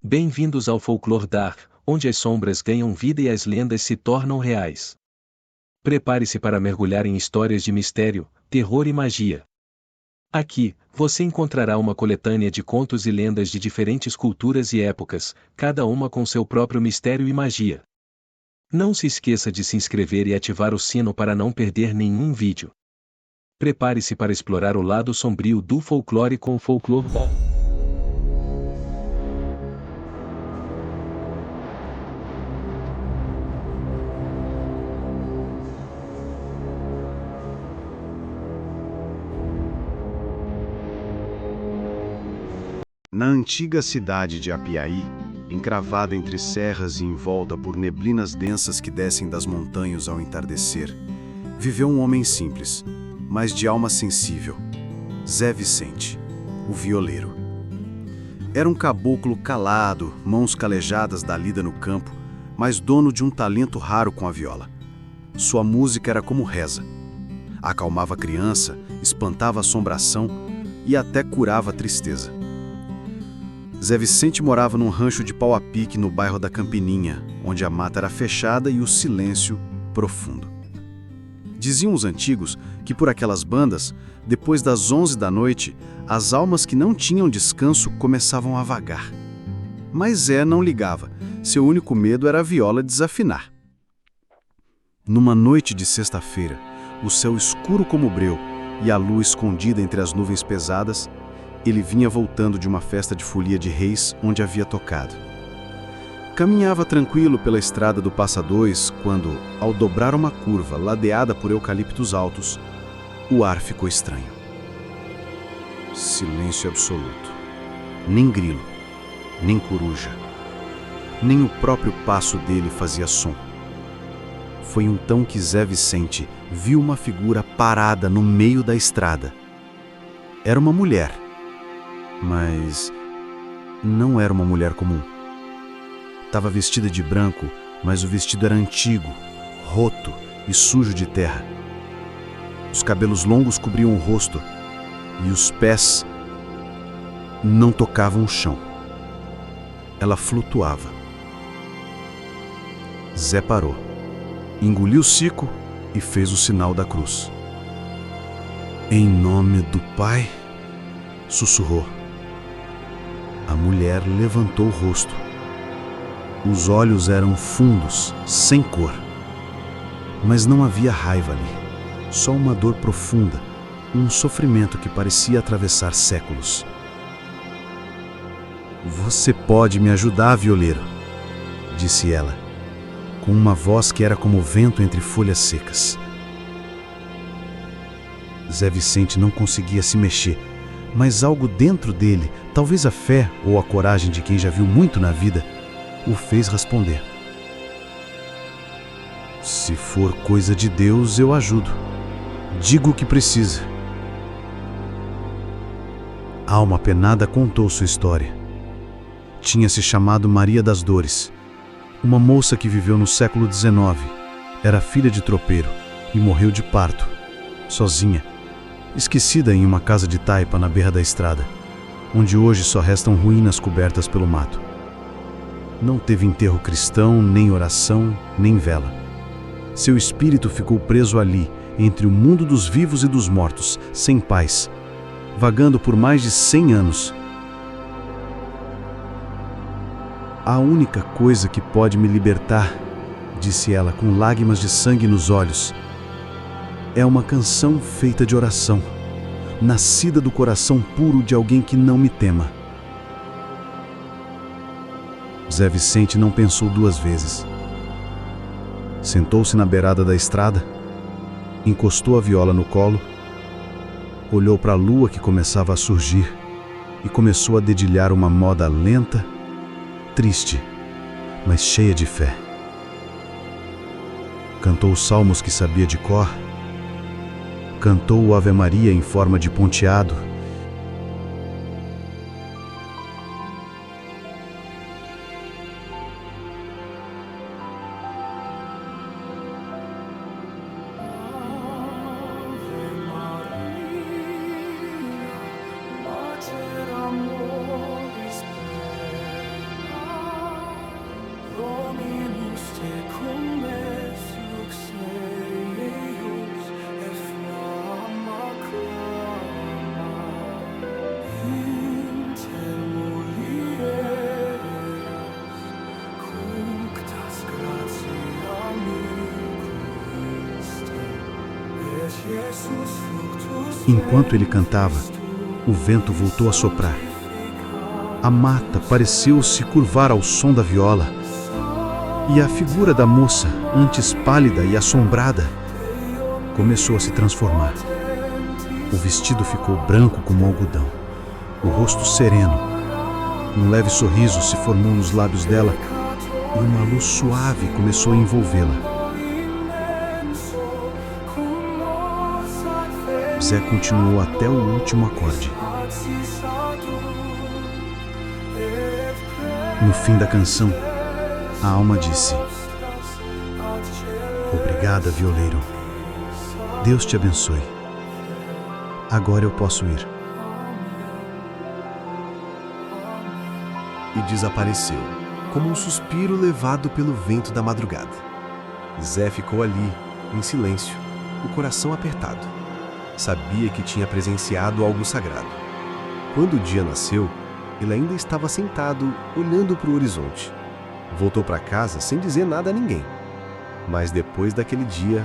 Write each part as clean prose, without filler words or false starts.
Bem-vindos ao Folklore Dark, onde as sombras ganham vida e as lendas se tornam reais. Prepare-se para mergulhar em histórias de mistério, terror e magia. Aqui, você encontrará uma coletânea de contos e lendas de diferentes culturas e épocas, cada uma com seu próprio mistério e magia. Não se esqueça de se inscrever e ativar o sino para não perder nenhum vídeo. Prepare-se para explorar o lado sombrio do folclore com o Folklore Dark. Na antiga cidade de Apiaí, encravada entre serras e envolta por neblinas densas que descem das montanhas ao entardecer, viveu um homem simples, mas de alma sensível, Zé Vicente, o violeiro. Era um caboclo calado, mãos calejadas da lida no campo, mas dono de um talento raro com a viola. Sua música era como reza. Acalmava a criança, espantava a assombração e até curava a tristeza. Zé Vicente morava num rancho de pau a pique no bairro da Campininha, onde a mata era fechada e o silêncio profundo. Diziam os antigos que por aquelas bandas, depois das 11 da noite, as almas que não tinham descanso começavam a vagar. Mas Zé não ligava, seu único medo era a viola desafinar. Numa noite de sexta-feira, o céu escuro como breu e a lua escondida entre as nuvens pesadas, ele vinha voltando de uma festa de folia de reis onde havia tocado. Caminhava tranquilo pela estrada do Passa Dois quando, ao dobrar uma curva ladeada por eucaliptos altos, o ar ficou estranho. Silêncio absoluto. Nem grilo, nem coruja, nem o próprio passo dele fazia som. Foi então que Zé Vicente viu uma figura parada no meio da estrada. Era uma mulher. Mas não era uma mulher comum. Estava vestida de branco, mas o vestido era antigo, roto e sujo de terra. Os cabelos longos cobriam o rosto e os pés não tocavam o chão. Ela flutuava. Zé parou, engoliu o cico e fez o sinal da cruz. Em nome do Pai, sussurrou. A mulher levantou o rosto. Os olhos eram fundos, sem cor. Mas não havia raiva ali, só uma dor profunda, um sofrimento que parecia atravessar séculos. Você pode me ajudar, violeiro, disse ela, com uma voz que era como o vento entre folhas secas. Zé Vicente não conseguia se mexer, mas algo dentro dele, talvez a fé ou a coragem de quem já viu muito na vida, o fez responder. Se for coisa de Deus, eu ajudo. Digo o que precisa. A alma penada contou sua história. Tinha se chamado Maria das Dores, uma moça que viveu no século XIX, era filha de tropeiro e morreu de parto, sozinha, esquecida em uma casa de taipa na beira da estrada, onde hoje só restam ruínas cobertas pelo mato. Não teve enterro cristão, nem oração, nem vela. Seu espírito ficou preso ali, entre o mundo dos vivos e dos mortos, sem paz, vagando por mais de 100 anos. A única coisa que pode me libertar, disse ela com lágrimas de sangue nos olhos, é uma canção feita de oração, nascida do coração puro de alguém que não me tema. Zé Vicente não pensou duas vezes. Sentou-se na beirada da estrada, encostou a viola no colo, olhou para a lua que começava a surgir e começou a dedilhar uma moda lenta, triste, mas cheia de fé. Cantou os salmos que sabia de cor, cantou o Ave Maria em forma de ponteado. Enquanto ele cantava, o vento voltou a soprar. A mata pareceu se curvar ao som da viola, e a figura da moça, antes pálida e assombrada, começou a se transformar. O vestido ficou branco como algodão, o rosto sereno. Um leve sorriso se formou nos lábios dela e uma luz suave começou a envolvê-la. Zé continuou até o último acorde. No fim da canção, a alma disse: "Obrigada, violeiro. Deus te abençoe. Agora eu posso ir." E desapareceu, como um suspiro levado pelo vento da madrugada. Zé ficou ali, em silêncio, o coração apertado. Sabia que tinha presenciado algo sagrado. Quando o dia nasceu, ele ainda estava sentado, olhando para o horizonte. Voltou para casa sem dizer nada a ninguém. Mas depois daquele dia,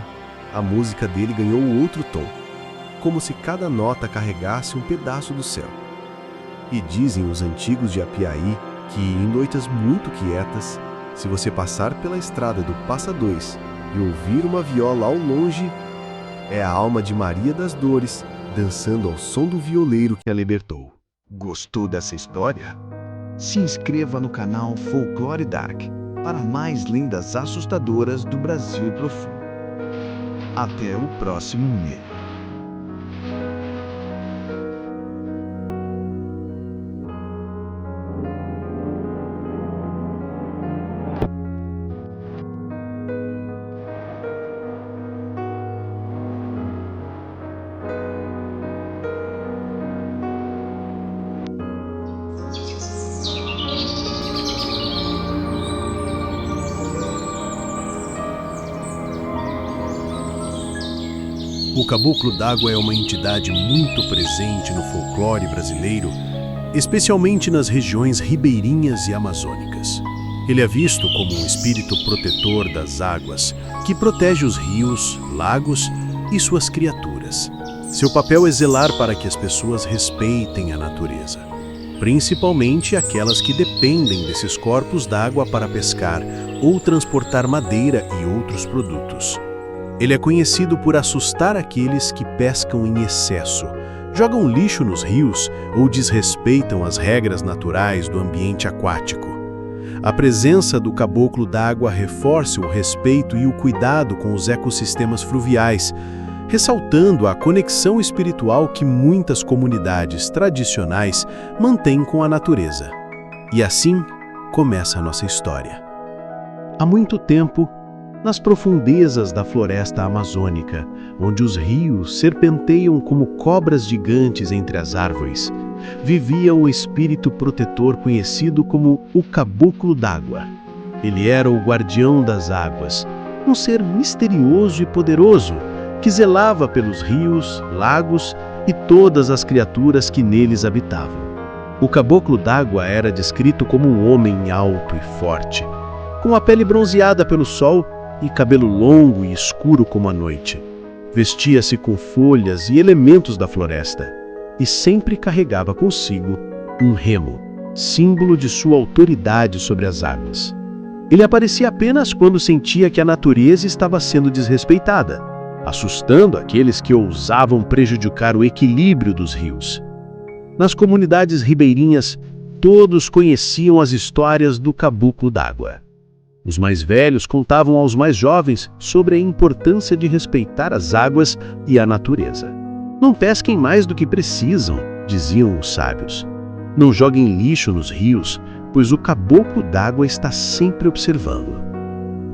a música dele ganhou outro tom, como se cada nota carregasse um pedaço do céu. E dizem os antigos de Apiaí que, em noites muito quietas, se você passar pela estrada do Passa Dois e ouvir uma viola ao longe, é a alma de Maria das Dores dançando ao som do violeiro que a libertou. Gostou dessa história? Se inscreva no canal Folclore Dark para mais lendas assustadoras do Brasil profundo. Até o próximo mês. O caboclo d'água é uma entidade muito presente no folclore brasileiro, especialmente nas regiões ribeirinhas e amazônicas. Ele é visto como um espírito protetor das águas, que protege os rios, lagos e suas criaturas. Seu papel é zelar para que as pessoas respeitem a natureza, principalmente aquelas que dependem desses corpos d'água para pescar ou transportar madeira e outros produtos. Ele é conhecido por assustar aqueles que pescam em excesso, jogam lixo nos rios ou desrespeitam as regras naturais do ambiente aquático. A presença do caboclo d'água reforça o respeito e o cuidado com os ecossistemas fluviais, ressaltando a conexão espiritual que muitas comunidades tradicionais mantêm com a natureza. E assim começa a nossa história. Há muito tempo, nas profundezas da floresta amazônica, onde os rios serpenteiam como cobras gigantes entre as árvores, vivia um espírito protetor conhecido como o Caboclo d'Água. Ele era o guardião das águas, um ser misterioso e poderoso que zelava pelos rios, lagos e todas as criaturas que neles habitavam. O Caboclo d'Água era descrito como um homem alto e forte, com a pele bronzeada pelo sol e cabelo longo e escuro como a noite. Vestia-se com folhas e elementos da floresta e sempre carregava consigo um remo, símbolo de sua autoridade sobre as águas. Ele aparecia apenas quando sentia que a natureza estava sendo desrespeitada, assustando aqueles que ousavam prejudicar o equilíbrio dos rios. Nas comunidades ribeirinhas, todos conheciam as histórias do Caboclo d'Água. Os mais velhos contavam aos mais jovens sobre a importância de respeitar as águas e a natureza. Não pesquem mais do que precisam, diziam os sábios. Não joguem lixo nos rios, pois o Caboclo d'Água está sempre observando.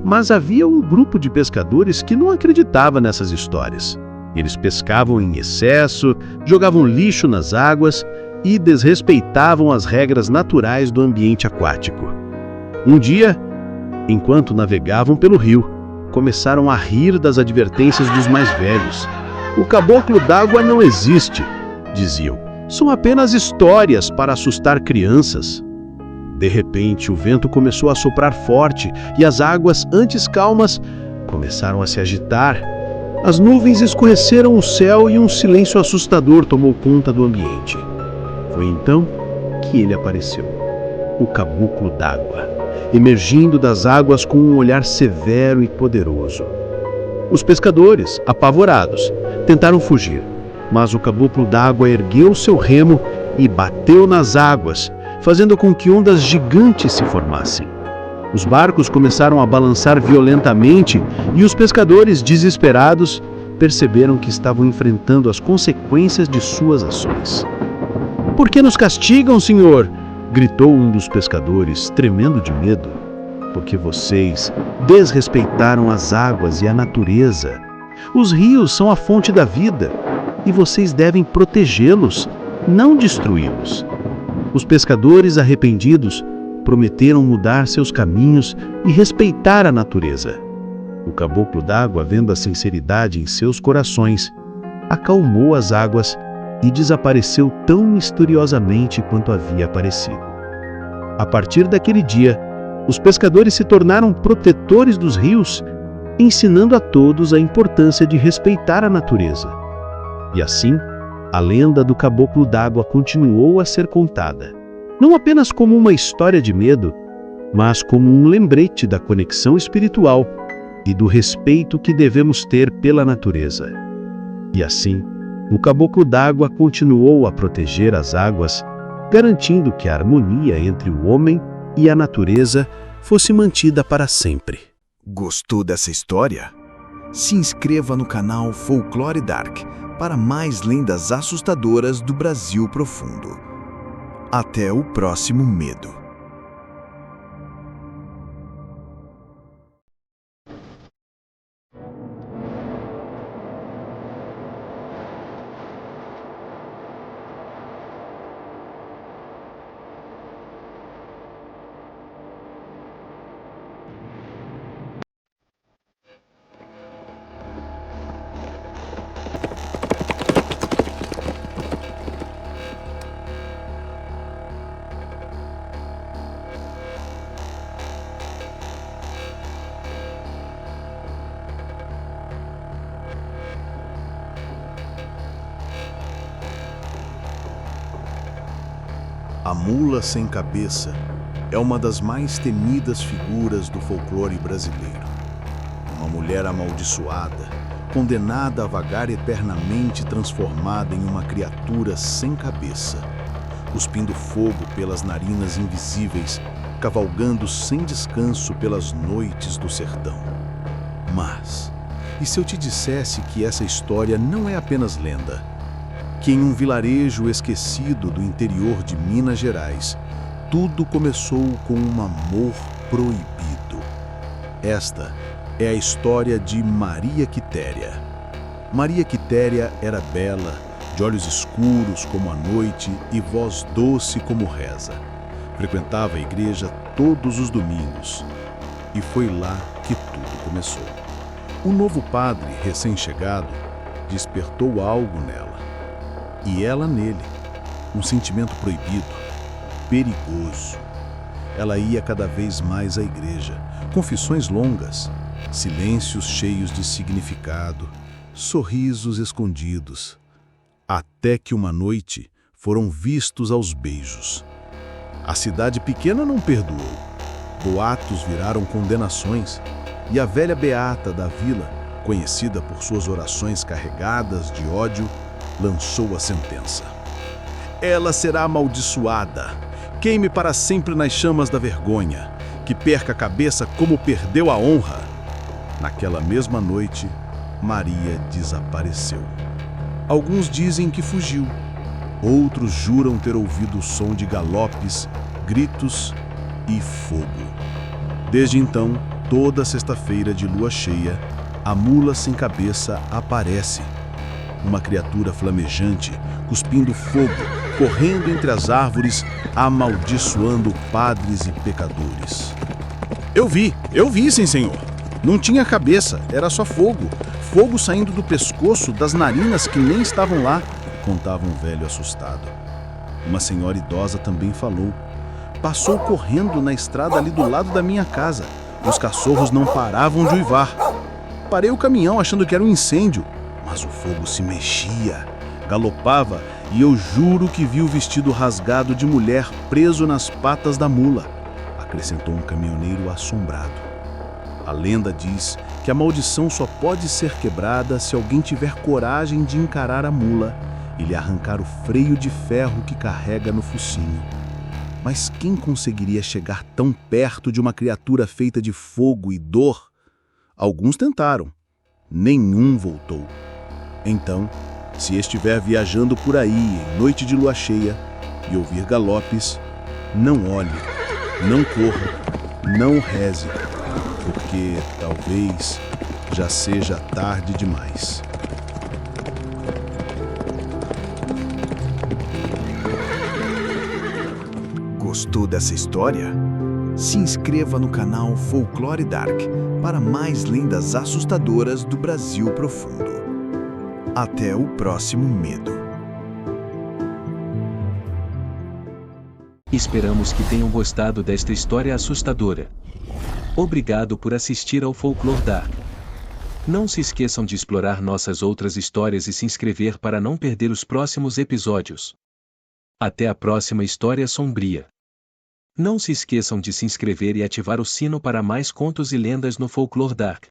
Mas havia um grupo de pescadores que não acreditava nessas histórias. Eles pescavam em excesso, jogavam lixo nas águas e desrespeitavam as regras naturais do ambiente aquático. Um dia, enquanto navegavam pelo rio, começaram a rir das advertências dos mais velhos. O Caboclo d'Água não existe, diziam. São apenas histórias para assustar crianças. De repente, o vento começou a soprar forte e as águas, antes calmas, começaram a se agitar. As nuvens escureceram o céu e um silêncio assustador tomou conta do ambiente. Foi então que ele apareceu, o caboclo d'água, emergindo das águas com um olhar severo e poderoso. Os pescadores, apavorados, tentaram fugir, mas o caboclo d'água ergueu seu remo e bateu nas águas, fazendo com que ondas gigantes se formassem. Os barcos começaram a balançar violentamente e os pescadores, desesperados, perceberam que estavam enfrentando as consequências de suas ações. "Por que nos castigam, senhor?" gritou um dos pescadores, tremendo de medo. "Porque vocês desrespeitaram as águas e a natureza. Os rios são a fonte da vida e vocês devem protegê-los, não destruí-los." Os pescadores arrependidos prometeram mudar seus caminhos e respeitar a natureza. O caboclo d'água, vendo a sinceridade em seus corações, acalmou as águas e desapareceu tão misteriosamente quanto havia aparecido. A partir daquele dia, os pescadores se tornaram protetores dos rios, ensinando a todos a importância de respeitar a natureza. E assim, a lenda do caboclo d'água continuou a ser contada, não apenas como uma história de medo, mas como um lembrete da conexão espiritual e do respeito que devemos ter pela natureza. E assim, o caboclo d'água continuou a proteger as águas, garantindo que a harmonia entre o homem e a natureza fosse mantida para sempre. Gostou dessa história? Se inscreva no canal Folclore Dark para mais lendas assustadoras do Brasil profundo. Até o próximo medo. A mula sem cabeça é uma das mais temidas figuras do folclore brasileiro. Uma mulher amaldiçoada, condenada a vagar eternamente transformada em uma criatura sem cabeça, cuspindo fogo pelas narinas invisíveis, cavalgando sem descanso pelas noites do sertão. Mas, e se eu te dissesse que essa história não é apenas lenda? Que em um vilarejo esquecido do interior de Minas Gerais, tudo começou com um amor proibido. Esta é a história de Maria Quitéria. Maria Quitéria era bela, de olhos escuros como a noite e voz doce como reza. Frequentava a igreja todos os domingos. E foi lá que tudo começou. O novo padre, recém-chegado, despertou algo nela. E ela nele, um sentimento proibido, perigoso. Ela ia cada vez mais à igreja, confissões longas, silêncios cheios de significado, sorrisos escondidos, até que uma noite foram vistos aos beijos. A cidade pequena não perdoou. Boatos viraram condenações, e a velha beata da vila, conhecida por suas orações carregadas de ódio, lançou a sentença. Ela será amaldiçoada, queime para sempre nas chamas da vergonha, que perca a cabeça como perdeu a honra. Naquela mesma noite, Maria desapareceu. Alguns dizem que fugiu, outros juram ter ouvido o som de galopes, gritos e fogo. Desde então, toda sexta-feira de lua cheia, a mula sem cabeça aparece. Uma criatura flamejante, cuspindo fogo, correndo entre as árvores, amaldiçoando padres e pecadores. Eu vi, sim, senhor. Não tinha cabeça, era só fogo. Fogo saindo do pescoço, das narinas que nem estavam lá, contava um velho assustado. Uma senhora idosa também falou. Passou correndo na estrada ali do lado da minha casa. Os cachorros não paravam de uivar. Parei o caminhão achando que era um incêndio, mas o fogo se mexia, galopava e eu juro que vi o vestido rasgado de mulher preso nas patas da mula, acrescentou um caminhoneiro assombrado. A lenda diz que a maldição só pode ser quebrada se alguém tiver coragem de encarar a mula e lhe arrancar o freio de ferro que carrega no focinho. Mas quem conseguiria chegar tão perto de uma criatura feita de fogo e dor? Alguns tentaram. Nenhum voltou. Então, se estiver viajando por aí em noite de lua cheia e ouvir galopes, não olhe, não corra, não reze, porque talvez já seja tarde demais. Gostou dessa história? Se inscreva no canal Folclore Dark para mais lendas assustadoras do Brasil profundo. Até o próximo medo. Esperamos que tenham gostado desta história assustadora. Obrigado por assistir ao Folclore Dark. Não se esqueçam de explorar nossas outras histórias e se inscrever para não perder os próximos episódios. Até a próxima história sombria. Não se esqueçam de se inscrever e ativar o sino para mais contos e lendas no Folclore Dark.